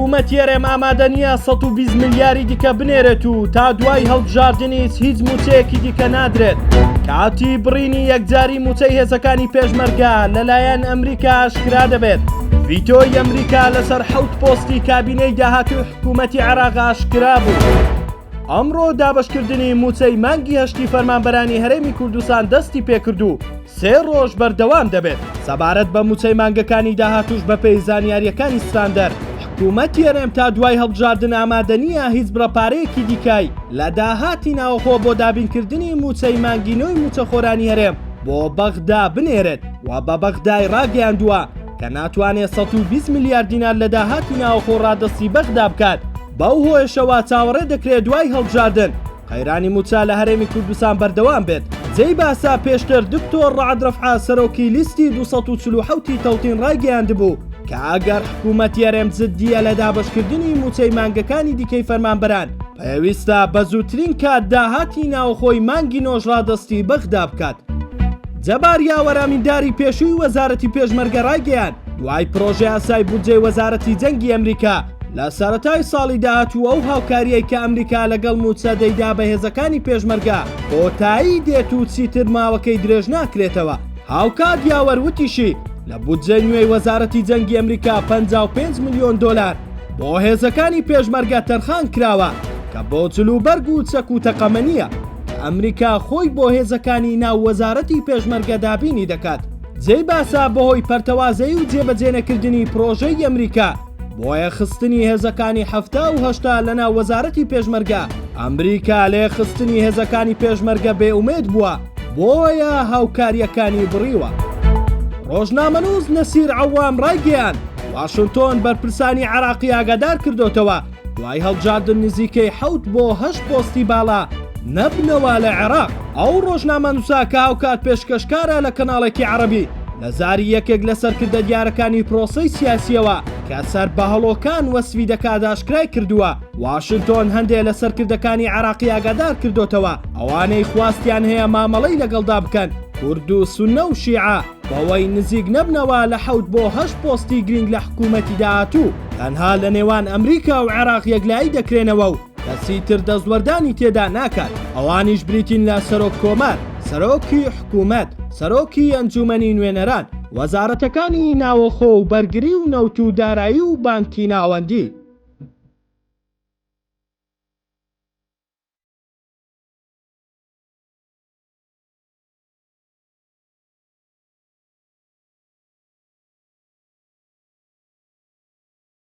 حکوومەت یێرێم ئامادە نییە 120 ملیاری دیکە بنێرێت و تا دوای هەڵبژاردننی هیچ موچەیەکی دیکە نادرێت. کاتی بڕینی یەکجاری موچەی هێزەکانی پێشمەرگە لەلایەن ئەمریکا ئاشکرا دەبێت. ڤیتۆی ئەمریکا لەسەر 7 پۆستی کابینەی داهاتوو حکوومەتی عێراق ئاشکرا بوو. ئەمڕۆ دابەشکردنی موچەی مانگی هەشتی فەرمانبەرانی هەرێمی کوردستان دەستی پێکردو 3 ڕۆژ بەردەوام دەبێت. سەبارەت بە موچەی مانگەکانی داهاتووش بەپێی زانیاریەکانی ستاندەر حکوومەت یێرێم تا دوای هەڵبژاردن ئامادە نییە هیچ بڕەپارەیەکی دیکای لە داهاتی ناوەخۆ بۆ دابینکردنی موچەی مانگینەوەی موچەخۆرانی هەرێم بۆ بەغدا بنێرێت و بە بەغدای ڕاگەیاندووە کە ناتوانێت 120 میلیارد دینار لە داهاتی ناوەخۆ ڕادەستی بەغدا بکات. بەو هۆیشەوە چاوەڕێ دەکرێت دوای هەڵبژاردن قەیرانی موچە لە هەرێمی کوردستان بەردەوام بێت. جێی باسا پێشتر دکتۆر ڕەعەد ڕەفعا سەرۆکی لیستی 247 تەوتین ڕایگەیاندبوو کە ئەگەر حکوومەت یێرێم جددیە لە دابەشکردنی موچەی مانگەکانی دیکەی فەرمانبەران پێویستە بە زووترین کات داهاتی ناوخۆی مانگی نۆژ ڕادەستی بەغدا بکات. جەبار یاوەرامینداری پێشووی وەزارەتی پێشمەرگە ڕایگەیان دوای پرۆژەی یاسای بودجەی وەزارەتی جەنگی ئەمریکا لە سەرەتای ساڵی داهاتوو ئەو هاوکاریەی کە ئەمریکا لەگەڵ موچە دەیدا بە هێزەکانی پێشمەرگە کۆتایی دێت و چیتر ماوەکەی درێژ ناکرێتەوە. هاوکات یاوەروتیشی لە بودجەی نوێی وەزارەتی جەنگی ئەمریکا 55 ملیۆن دۆلار بۆ هێزەکانی پێشمەرگە تەرخان کراوە کە بۆ جلوبەرگ و چەک و تەقەمەنیە کە ئەمریکا خۆی بۆ هێزەکانی ناو وەزارەتی پێشمەرگە دابینی دەکات. جێی باسا بەهۆی پەرتەوازەی و جێبەجێنەکردنی پرۆژەی ئەمریکا بۆیە خستنی هێزەکانی 78 لەناو وەزارەتی پێشمەرگە ئەمریکا لێ خستنی هێزەکانی پێشمەرگە بێئومێد بووە بۆیە هاوکاریەکانی بڕیوە. ڕۆژنامەنووس نەسیر عەوام ڕایگەیان واشنتۆن بەرپرسانی عێراقی ئاگادار کردوتەوە دوای هەڵبژاردن نزیکەی 7 بۆ 8 پۆستی باڵا نەبنەوە لە عێراق. ئەو ڕۆژنامەنووسا کە هاوکات پێشکەشکارە لە کەناڵێکی عەرەبی لە زاری یەکێک لە سەرکردە دیارەکانی پرۆسەی سیاسیەوە کە سەر بەهەڵۆکان وەسفی دەکات ئاشکرای کردووە. واشنتۆن هەندێک لە سەرکردەکانی عێراقی ئاگادار کردوتەوە ئەوانەی خواستیان هەیە مامەڵەی لەگەڵدا بکەن کورد و سونە و شیعە بەوەی نزیک نەبنەوە لە 7 بۆ 8 پۆستی گرنگ لە حکوومەتی داهاتوو تەنها لە نێوان ئەمریکا و عێراق یەکلایی دەکرێنەوە و کەسی تر دەستوەردانی تێدا ناکات. ئەوانیش بریتین لە سەرۆک کۆمار، سەرۆکی حکوومەت، سەرۆکی ئەنجومەنی نوێنەران، وەزارەتەکانی ناوەخۆ و بەرگری و نەوت و دارایی و بانکی ناوەندی.